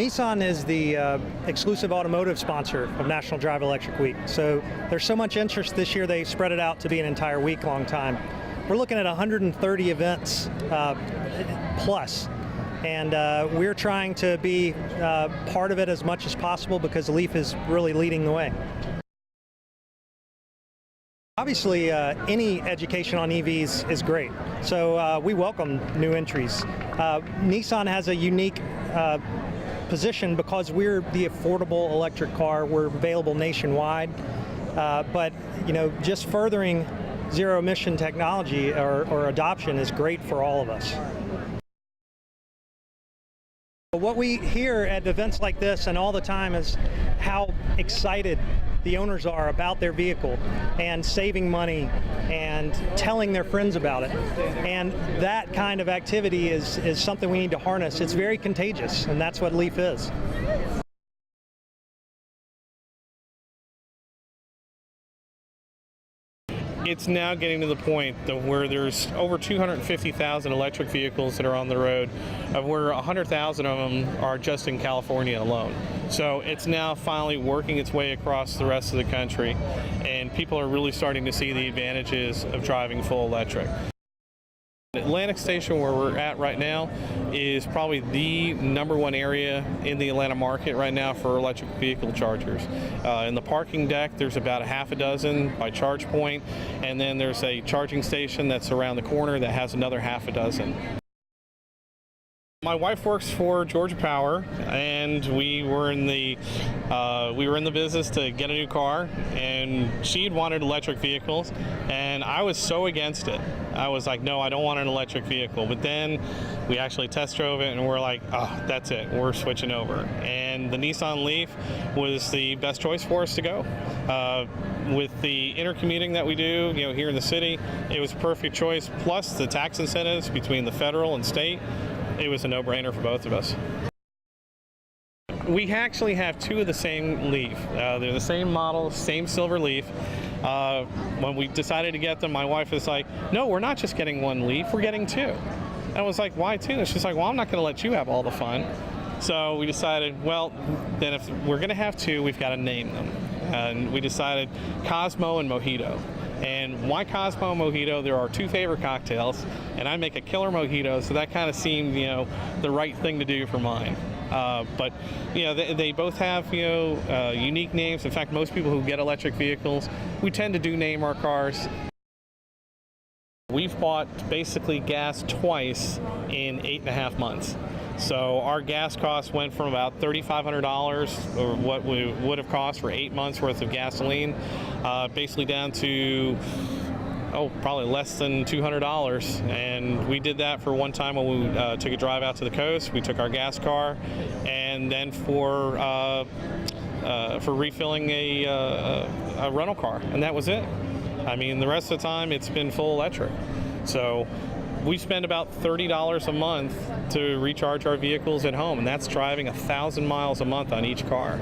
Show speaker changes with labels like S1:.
S1: Nissan is the exclusive automotive sponsor of National Drive Electric Week. So there's so much interest this year, they spread it out to be an entire week-long time. We're looking at 130 events plus. And we're trying to be part of it as much as possible because Leaf is really leading the way. Obviously, any education on EVs is great, so we welcome new entries. Nissan has a unique position because we're the affordable electric car. We're available nationwide, but just furthering zero-emission technology or adoption is great for all of us. What we hear at events like this and all the time is how excited the owners are about their vehicle and saving money and telling their friends about it. And that kind of activity is something we need to harness. It's very contagious, and that's what Leaf is.
S2: It's now getting to the point where there's over 250,000 electric vehicles that are on the road, of where 100,000 of them are just in California alone. So it's now finally working its way across the rest of the country, and people are really starting to see the advantages of driving full electric. Atlantic Station, where we're at right now, is probably the #1 area in the Atlanta market right now for electric vehicle chargers. In the parking deck, there's about a half a dozen by charge point, and then there's a charging station that's around the corner that has another half a dozen. My wife works for Georgia Power, and we were in the business to get a new car, and she'd wanted electric vehicles, and I was so against it. I was like, no, I don't want an electric vehicle. But then we actually test drove it, and we're like, oh, that's it, we're switching over. And the Nissan Leaf was the best choice for us to go. With the intercommuting that we do, here in the city, it was a perfect choice. Plus the tax incentives between the federal and state. It was a no-brainer for both of us. We actually have two of the same Leaf. They're the same model, same silver Leaf. When we decided to get them, my wife was like, no, we're not just getting one Leaf, we're getting two. I was like, why two? And she's like, well, I'm not going to let you have all the fun. So we decided, well, then if we're going to have two, we've got to name them. And we decided Cosmo and Mojito. And why Cosmo and Mojito? There are two favorite cocktails, and I make a killer mojito, so that kind of seemed, the right thing to do for mine. But they both have, unique names. In fact, most people who get electric vehicles, we tend to name our cars. We've bought basically gas twice in 8.5 months. So our gas costs went from about $3,500, or what we would have cost for 8 months worth of gasoline, basically down to probably less than $200. And we did that for one time when we took a drive out to the coast. We took our gas car, and then for refilling a rental car, and that was it. I mean, the rest of the time it's been full electric. So we spend about $30 a month to recharge our vehicles at home, and that's driving 1,000 miles a month on each car.